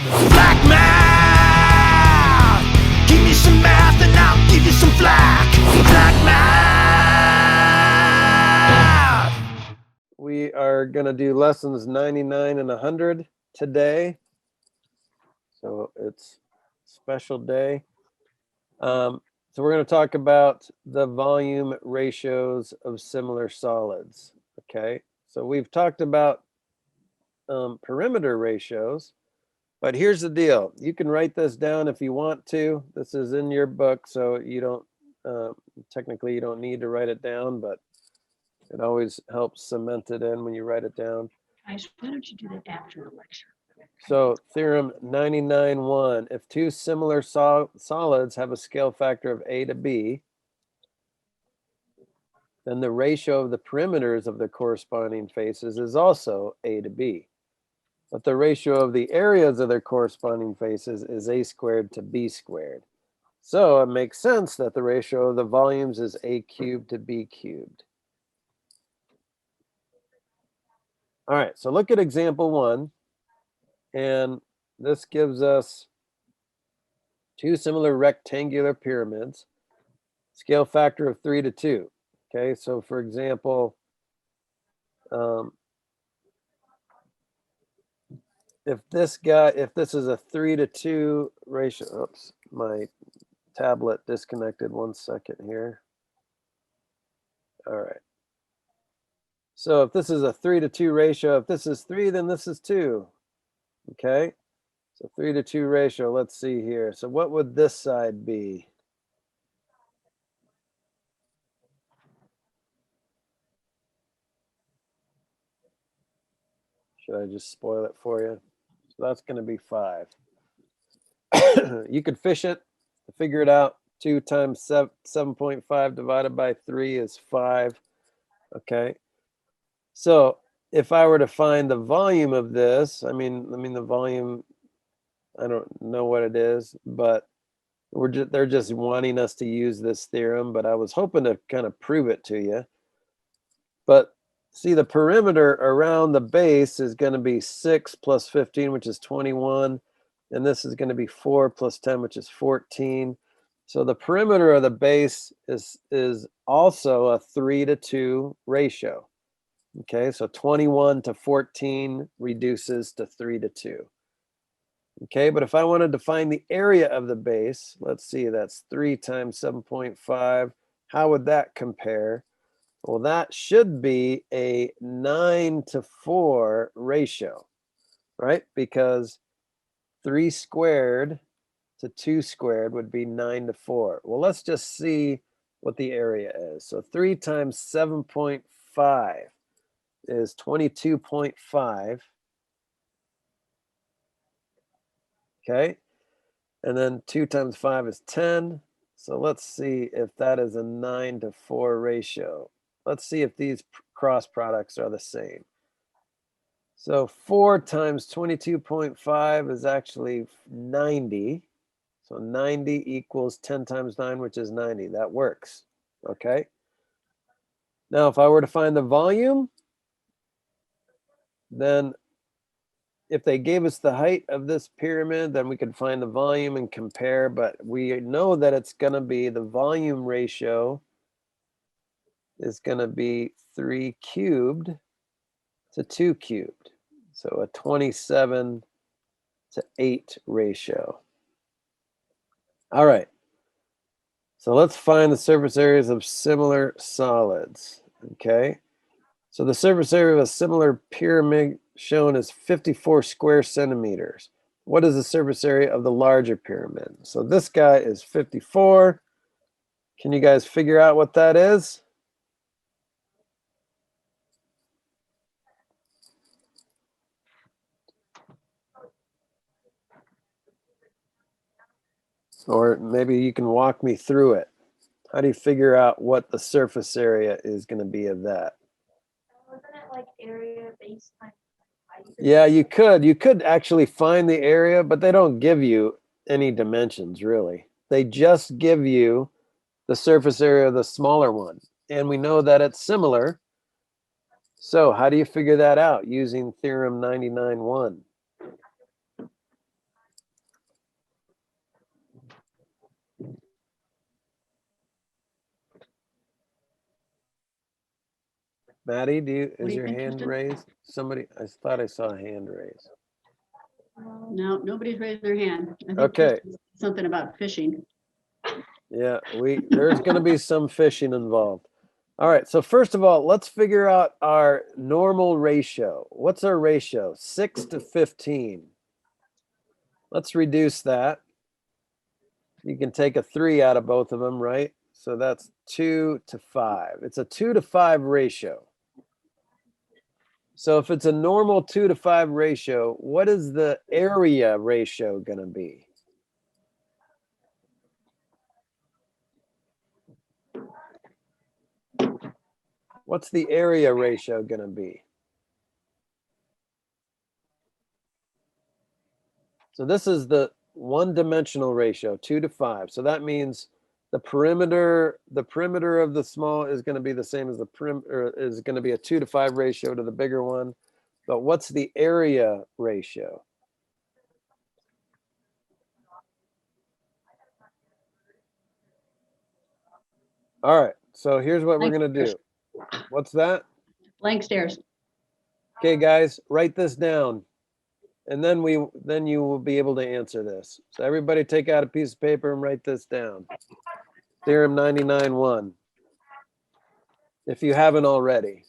Flack math! Give me some math and I'll give you some flack. Flack math! We are going to do lessons 99 and 100 today. So it's a special day. So we're going to talk about the volume ratios of similar solids. Okay, so we've talked about perimeter ratios, but here's the deal. You can write this down if you want to. This is in your book, so you don't, technically you don't need to write it down, but it always helps cement it in when you write it down. Guys, why don't you do that after the lecture? So theorem 99.1, if two similar solids have a scale factor of A to B, then the ratio of the perimeters of their corresponding faces is also A to B. But the ratio of the areas of their corresponding faces is A squared to B squared. So it makes sense that the ratio of the volumes is A cubed to B cubed. All right, so look at example 1. And this gives us two similar rectangular pyramids, scale factor of 3 to 2. Okay, so for example, if this is a 3 to 2 ratio, oops, my tablet disconnected, 1 second here. All right. So if this is a 3 to 2 ratio, if this is 3, then this is 2. Okay, so 3 to 2 ratio, let's see here. So what would this side be? Should I just spoil it for you? So that's going to be 5. You could fish it to figure it out. 2 times 7.5 divided by 3 is 5. Okay. So if I were to find the volume of this, I mean the volume, I don't know what it is, but they're just wanting us to use this theorem, but I was hoping to kind of prove it to you. But see, the perimeter around the base is going to be 6 plus 15, which is 21. And this is going to be 4 plus 10, which is 14. So the perimeter of the base is also a 3 to 2 ratio. Okay, so 21 to 14 reduces to 3 to 2. Okay, but if I wanted to find the area of the base, let's see, that's 3 times 7.5. How would that compare? Well, that should be a 9 to 4 ratio, right? Because 3 squared to 2 squared would be 9 to 4. Well, let's just see what the area is. So 3 times 7.5 is 22.5. Okay, and then 2 times 5 is 10. So let's see if that is a 9 to 4 ratio. Let's see if these cross products are the same. So 4 times 22.5 is actually 90. So 90 equals 10 times 9, which is 90. That works. Okay. Now, if I were to find the volume, then if they gave us the height of this pyramid, then we could find the volume and compare. But we know that it's going to be the volume ratio is going to be 3 cubed to 2 cubed. So a 27 to 8 ratio. All right. So let's find the surface areas of similar solids. Okay. So the surface area of a similar pyramid shown as 54 square centimeters. What is the surface area of the larger pyramid? So this guy is 54. Can you guys figure out what that is? Or maybe you can walk me through it. How do you figure out what the surface area is going to be of that? Wasn't it like area base times height? Yeah, you could actually find the area, but they don't give you any dimensions really. They just give you the surface area of the smaller one. And we know that it's similar. So how do you figure that out using theorem 99.1? Maddie, What is do you your think, hand Kristen? raised? Somebody, I thought I saw a hand raised. No, nobody's raised their hand. I think Okay. Kristen said something about fishing. Yeah, there's going to be some fishing involved. All right, so first of all, let's figure out our normal ratio. What's our ratio? 6 to 15. Let's reduce that. You can take a 3 out of both of them, right? So that's 2 to 5. It's a 2 to 5 ratio. So if it's a normal 2 to 5 ratio, what is the area ratio going to be? What's the area ratio going to be? So this is the one-dimensional ratio, 2 to 5. So that means the perimeter of the small is going to be the same as the perimeter, is going to be a 2 to 5 ratio to the bigger one. But what's the area ratio? All right, so here's what we're going to do. What's that? Blank stares. Okay, guys, write this down. And then you will be able to answer this. So everybody take out a piece of paper and write this down. Theorem 99.1. If you haven't already.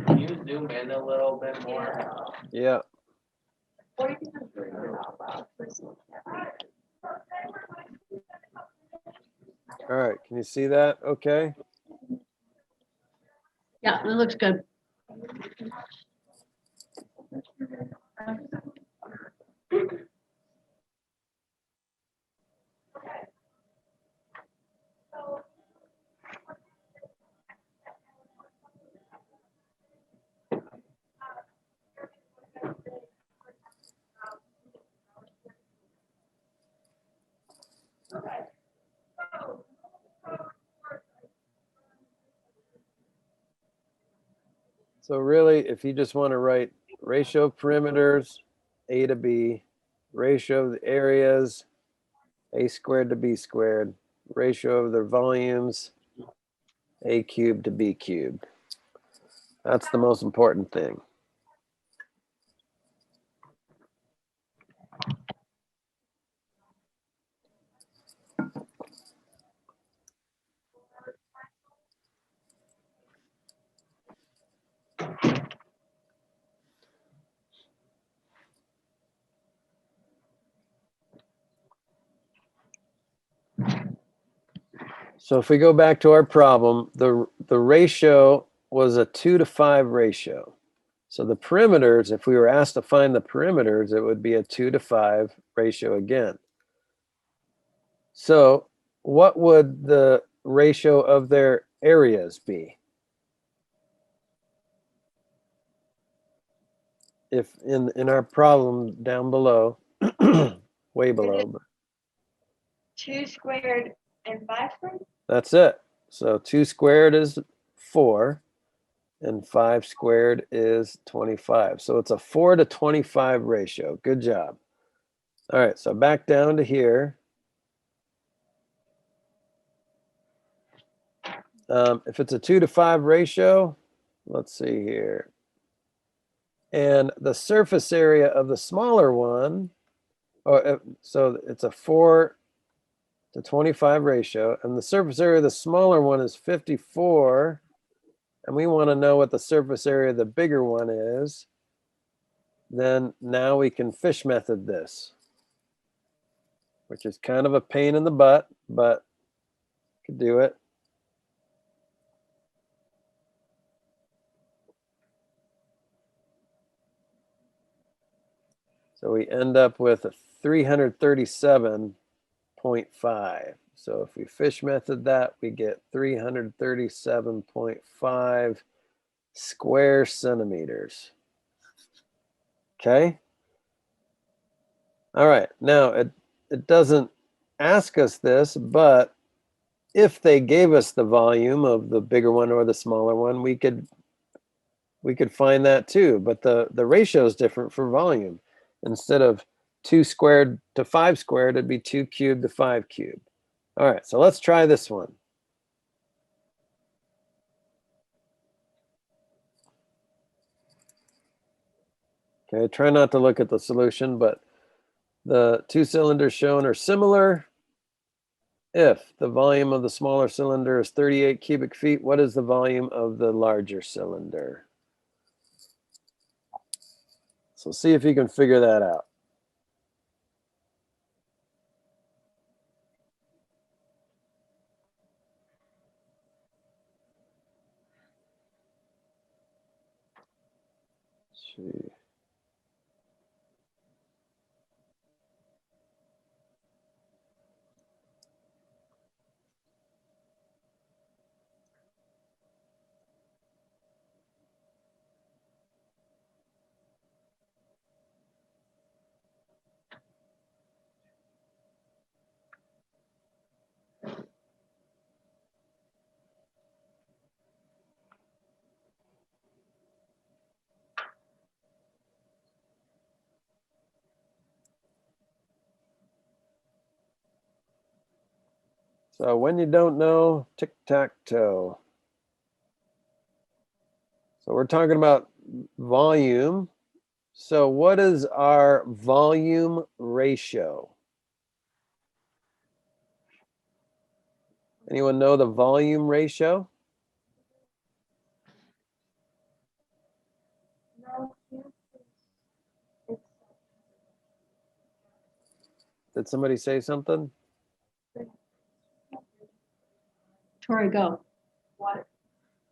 Can you zoom in a little bit more? Yeah. Or you can just bring it out loud. All right. Can you see that? Okay. Yeah, it looks good. So really, if you just want to write ratio of perimeters, A to B, ratio of the areas, A squared to B squared, ratio of their volumes, A cubed to B cubed. That's the most important thing. So if we go back to our problem, the ratio was a 2 to 5 ratio. So the perimeters, if we were asked to find the perimeters, it would be a 2 to 5 ratio again. So what would the ratio of their areas be? If in our problem down below, way below, but 2 squared and 5 squared? that's it. So 2 squared is 4 and 5 squared is 25. So it's a 4 to 25 ratio. Good job. All right, so back down to here. If it's a 2 to 5 ratio, let's see here. And the surface area of the smaller one, so it's a 4 to 25 ratio, and the surface area of the smaller one is 54, and we want to know what the surface area of the bigger one is, then now we can fish method this, which is kind of a pain in the butt, but could do it. So we end up with a 337.5. So if we fish method that, we get 337.5 square centimeters. Okay. All right. Now it doesn't ask us this, but if they gave us the volume of the bigger one or the smaller one, we could find that too. But the ratio is different for volume. Instead of 2 squared to 5 squared, it'd be 2 cubed to 5 cubed. All right, so let's try this one. Okay, try not to look at the solution, but the 2 cylinders shown are similar. If the volume of the smaller cylinder is 38 cubic feet, what is the volume of the larger cylinder? So see if you can figure that out. Let's see. So when you don't know, tic-tac-toe. So we're talking about volume. So what is our volume ratio? Anyone know the volume ratio? No, it's Did somebody say something? Tori, go. what,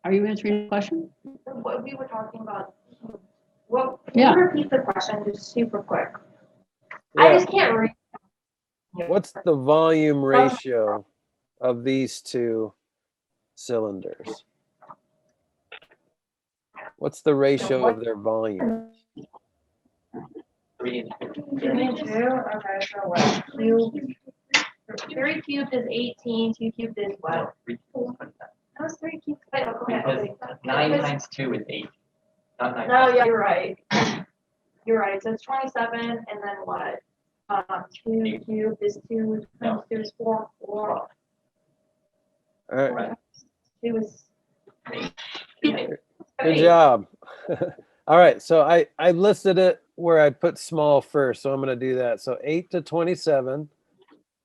Are you answering the question? what we were talking about. Well, can Yeah. you repeat the question just super quick? I Yeah. just can't read. What's the volume ratio of these 2 cylinders? What's the ratio of their volume? 3 and 2. 2 and 2, okay, so what, cube, 3 cubed is 18, 2 cubed is what? That was 3 cubed, wait, okay, Because okay. 9 times 2 is 8. Not 9. No, yeah, you're right. You're right, so it's 27, and then what? 2 cubed is 2, times 2 is 4, 4. All right. Correct. 2 is. Good job. All right, so I listed it where I'd put small first, so I'm going to do that. So 8 to 27,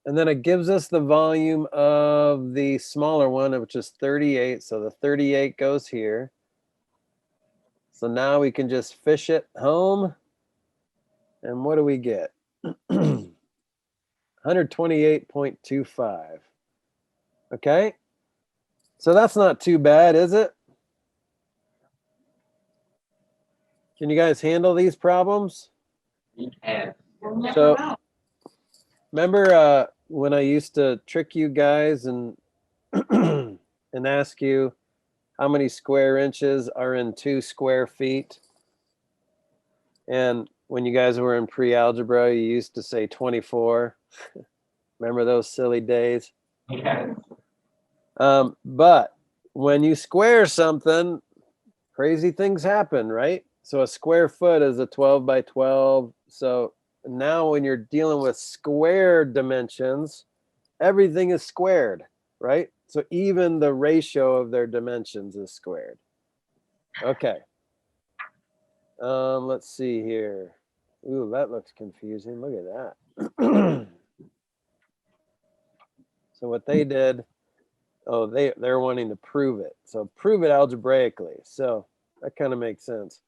and then it gives us the volume of the smaller one, which is 38. So the 38 goes here. So now we can just fish it home. And what do we get? 128.25. Okay. So that's not too bad, is it? Can you guys handle these problems? You can. So remember when I used to trick you guys and and ask you how many square inches are in 2 square feet? And when you guys were in pre-algebra, you used to say 24. Remember those silly days? Yes. But when you square something, crazy things happen, right? So a square foot is a 12 by 12. So now when you're dealing with square dimensions, everything is squared, right? So even the ratio of their dimensions is squared. Okay. Let's see here. Ooh, that looks confusing. Look at that. So what they did, oh, they're wanting to prove it. So prove it algebraically. So that kind of makes sense.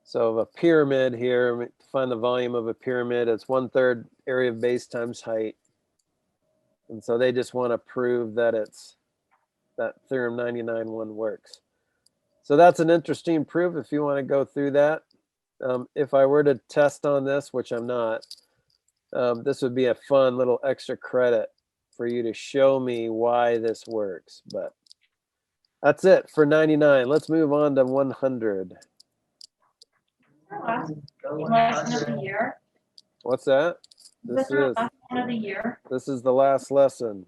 So a pyramid here, to find the volume of a pyramid, it's 1/3 area of base times height. And so they just want to prove that that theorem 99 one works. So that's an interesting proof if you want to go through that. if I were to test on this, which I'm not, this would be a fun little extra credit for you to show me why this works. But that's it for 99. Let's move on to 100. Our last lesson of the year. What's that? This is our last one of the year. This is the last lesson.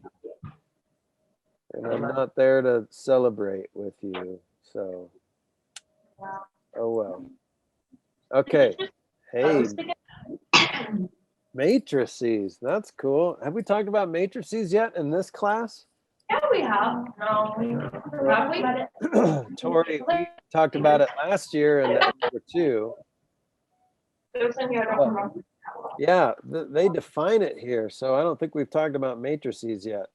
And I'm not there to celebrate with you. So, Wow. oh well. Okay. Hey, matrices. That's cool. Have we talked about matrices yet in this class? Yeah, we have. No, have we? Tori, we talked about it last year in number 2. There's some here I don't remember. Yeah, they define it here. So I don't think we've talked about matrices yet.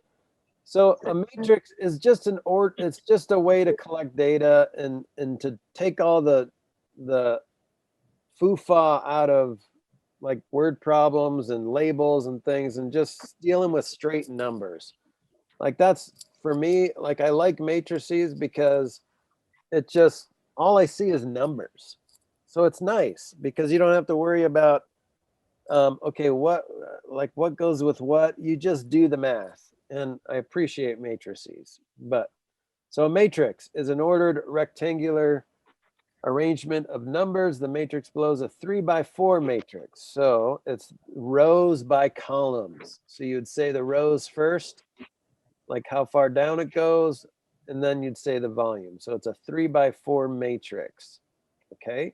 So a matrix is just it's just a way to collect data and to take all the foo-fa out of like word problems and labels and things and just dealing with straight numbers. Like that's for me, like I like matrices because it just all I see is numbers. So it's nice because you don't have to worry about okay, what goes with what? You just do the math. And I appreciate matrices. But so a matrix is an ordered rectangular arrangement of numbers. The matrix below is a 3x4 matrix. So it's rows by columns. So you'd say the rows first, like how far down it goes, and then you'd say the volume. So it's a 3x4 matrix. Okay.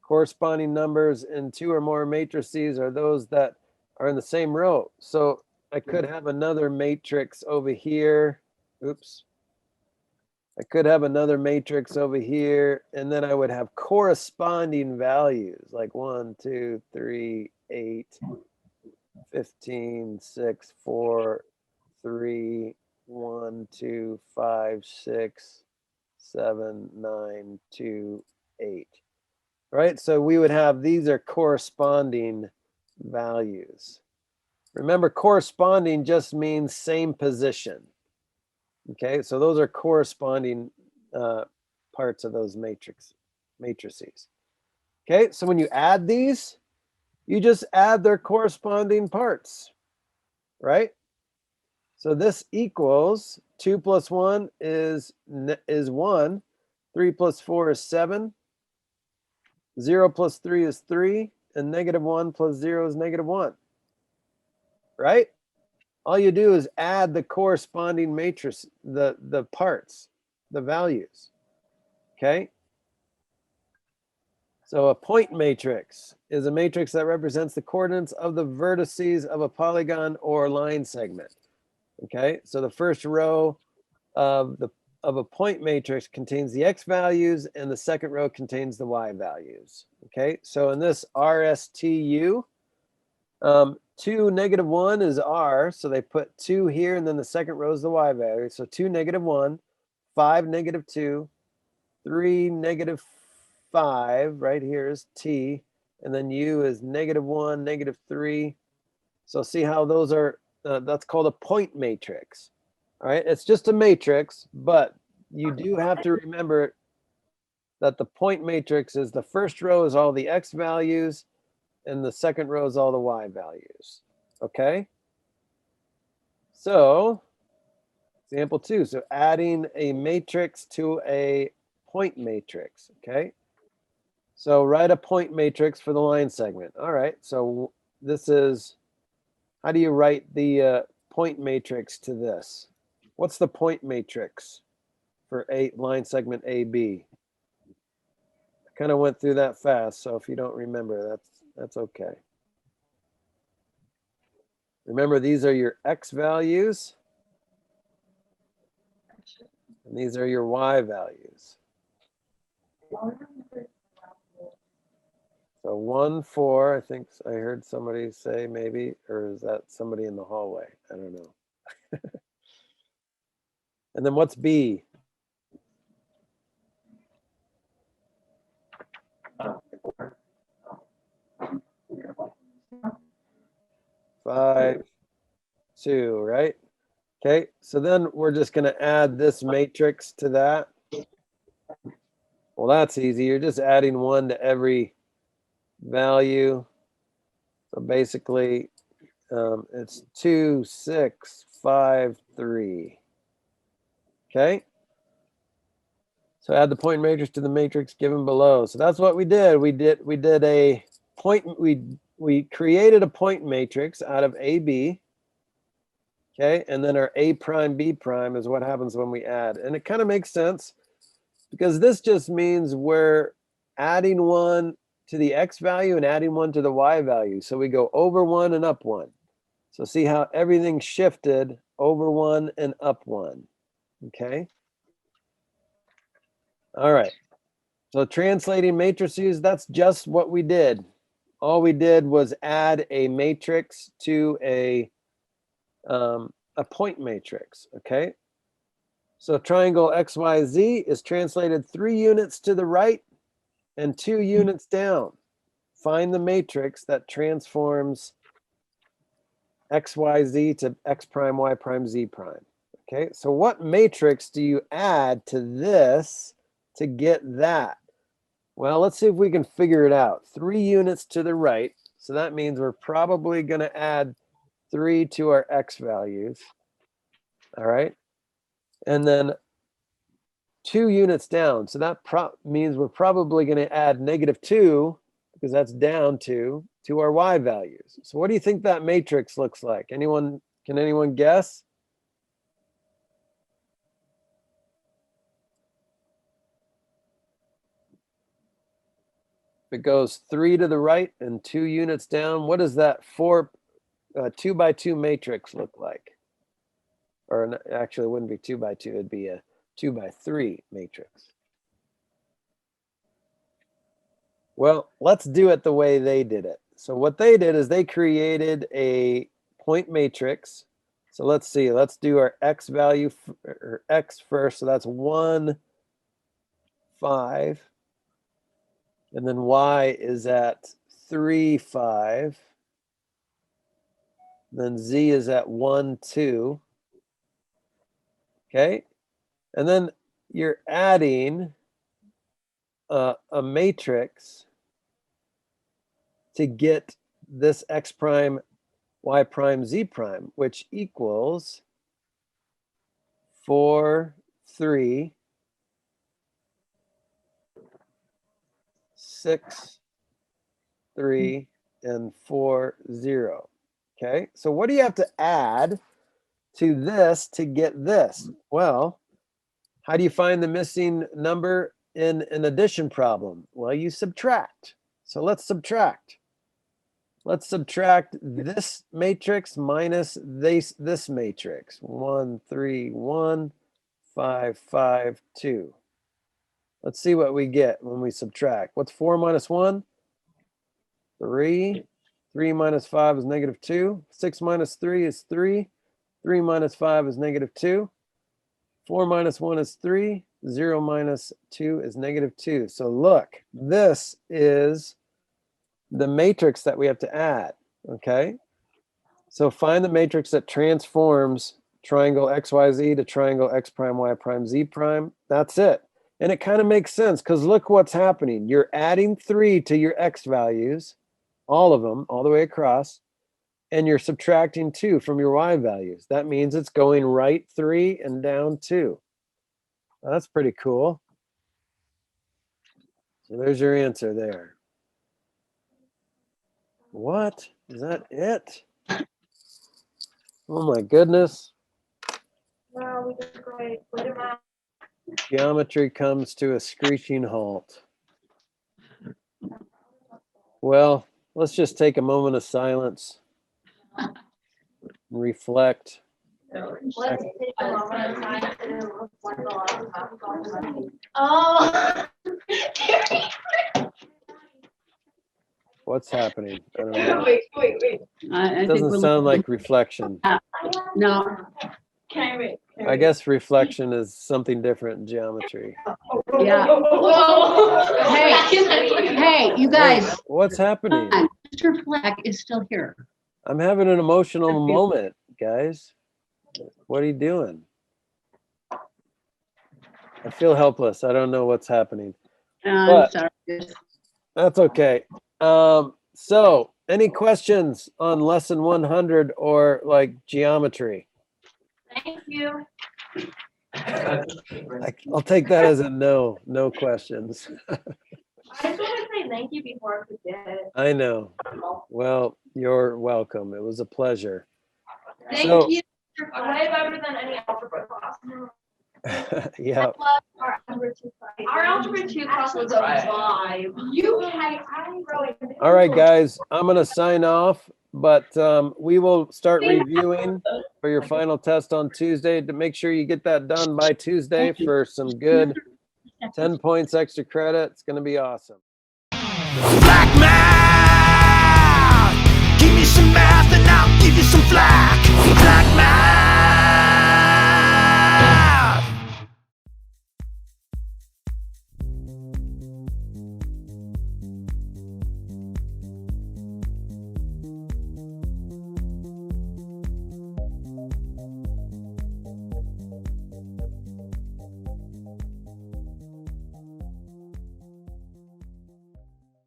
Corresponding numbers in 2 or more matrices are those that are in the same row. So I could have another matrix over here. Oops. I could have another matrix over here, and then I would have corresponding values like 1, 2, 3, 8, 15, 6, 4, 3, 1, 2, 5, 6, 7, 9, 2, 8. Right? So we would have, these are corresponding values. Remember, corresponding just means same position. Okay, so those are corresponding parts of those matrices. Okay, so when you add these, you just add their corresponding parts, right? So this equals 2 plus 1 is 1, 3 plus 4 is 7, 0 plus 3 is 3, and -1 plus 0 is -1, right? All you do is add the corresponding matrix, the parts, the values, okay? So a point matrix is a matrix that represents the coordinates of the vertices of a polygon or line segment, okay? So the first row of a point matrix contains the x values and the second row contains the y values, okay? So in this RSTU, 2, -1 is R, so they put 2 here, and then the second row is the Y value. So 2, -1, 5, -2, 3, -5, right here is T, and then U is -1, -3. So see how those are, that's called a point matrix. All right, it's just a matrix, but you do have to remember that the point matrix is the first row is all the X values, and the second row is all the Y values, okay? So, example 2, so adding a matrix to a point matrix, okay? So write a point matrix for the line segment. All right, so this is, how do you write the point matrix to this? What's the point matrix for line segment AB? I kind of went through that fast, so if you don't remember, that's okay. Remember, these are your X values, and these are your Y values. So 1, 4, I think I heard somebody say maybe, or is that somebody in the hallway? I don't know. And then what's B? Five, 2, right? Okay, so then we're just going to add this matrix to that. Well, that's easy. You're just adding 1 to every value. So basically, it's 2, 6, 5, 3. Okay. So add the point matrix to the matrix given below. So that's what we did. We did a point. We created a point matrix out of AB. Okay, and then our A prime B prime is what happens when we add, and it kind of makes sense because this just means we're adding one to the X value and adding one to the Y value. So we go over one and up one. So see how everything shifted over one and up one. Okay. All right. So translating matrices, that's just what we did. All we did was add a matrix to a point matrix. Okay. So triangle XYZ is translated 3 units to the right and 2 units down. Find the matrix that transforms XYZ to X prime, Y prime, Z prime. Okay, so what matrix do you add to this to get that? Well, let's see if we can figure it out. 3 units to the right. So that means we're probably going to add 3 to our X values. All right. And then 2 units down. So that means we're probably going to add -2 because that's down 2 to our Y values. So what do you think that matrix looks like? Can anyone guess? If it goes 3 to the right and 2 units down, what does that 2 by 2 matrix look like? Or actually, it wouldn't be 2 by 2. It'd be a 2 by 3 matrix. Well, let's do it the way they did it. So what they did is they created a point matrix. So let's see, let's do our X value, or X first. So that's 1, 5. And then Y is at 3, 5. Then Z is at 1, 2. Okay. And then you're adding a matrix to get this X prime, Y prime, Z prime, which equals 4, 3, 6, 3, and 4, 0. Okay, so what do you have to add to this to get this? Well, how do you find the missing number in an addition problem? Well, you subtract. So let's subtract. Let's subtract this matrix minus this matrix. 1, 3, 1, 5, 5, 2. Let's see what we get when we subtract. What's 4 minus 1? 3. 3 minus 5 is -2. 6 minus 3 is 3. 3 minus 5 is -2. 4 minus 1 is 3. 0 minus 2 is -2. So look, this is the matrix that we have to add, okay? So find the matrix that transforms triangle XYZ to triangle X prime, Y prime, Z prime. That's it. And it kind of makes sense because look what's happening. You're adding 3 to your X values, all of them, all the way across, and you're subtracting 2 from your Y values. That means it's going right 3 and down 2. Well, that's pretty cool. So there's your answer there. What? Is that it? Oh my goodness. No, we did great. Way to go. Geometry comes to a screeching halt. Well, let's just take a moment of silence and reflect. Let's take a moment of time to reflect a lot of topics. Oh. What's happening? I don't know. Wait. I It think doesn't we're sound looking- like reflection. No, Can I wait? I guess reflection is something different in geometry. yeah. Hey, you guys, Hey, what's happening? Mr. Flack is still here. I'm having an emotional moment, guys. What are you doing? I feel helpless. I don't know what's happening. I'm What? sorry. That's okay. So any questions on lesson 100 or like geometry? Thank you. I'll take that as a no questions. I just want to say thank you before I forget. I know. Well, you're welcome. It was a pleasure. Thank So- you. You're way better than any algebra class. Yeah. I love our algebra 2 class. Our algebra 2 class was a vibe. You had, I really. All right, guys, I'm going to sign off, but we will start reviewing for your final test on Tuesday to make sure you get that done by Tuesday for some good 10 points extra credit. It's going to be awesome. Flack!